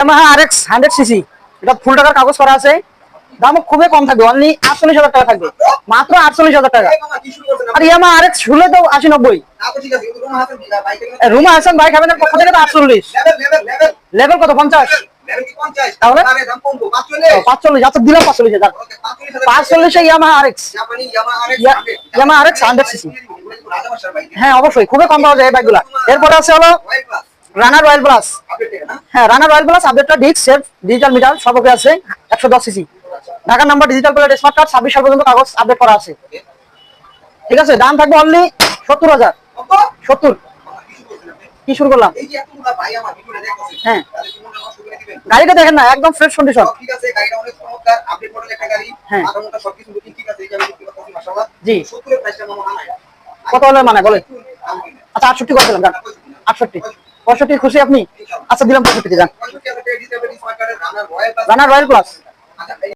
Yamaha RX 100 CC, এটা ফুল টাকার কাগজ করা আছে, দাম খুবই কম থাকবে, অনলি 48,000 টাকা থাকবে, মাত্র 48,000 টাকা। আর ইয়ামাহা RX শুনলে তো 80-90। রুমা হাসান বাইক হাবেনের পক্ষ থেকে তো 48। লেভেল কত? 50। তাহলে 45। আচ্ছা দিলাম 45,000। 45 Yamaha RX, Yamaha RX 100 CC. হ্যাঁ অবশ্যই খুবই কম পাওয়া যায় এই বাইকগুলা। এরপরে আছে হলো রানার রয়্যাল প্লাস। হ্যাঁ রানার রয়্যাল প্লাস আপডেটটা ডিস্ক সেফ ডিজিটাল মিটার সব ওকে আছে, 110 সিসি, ঢাকার number, digital plate, smart card, 26 সাল পর্যন্ত কাগজ আপডেট করা আছে। ঠিক আছে, দাম থাকবে অনলি 70,000। 70 কি শুরু করলাম? হ্যাঁ গাড়িটা দেখেন না, একদম ফ্রেশ কন্ডিশন। ঠিক আছে, গাড়িটা অনেক চমৎকার আপডেট মডেল একটা গাড়ি। হ্যাঁ আধা সবকিছু লুকিং ঠিক আছে, এই গাড়ি কি মাশাআল্লাহ। জি 70 এর প্রাইসটা মামা আনায় কত হলো মানে বলেন? আচ্ছা 68 করে দিলাম, 68 65 খুশি আপনি? আচ্ছা দিলাম 65 কে, যান। রানার রয়্যাল প্লাস।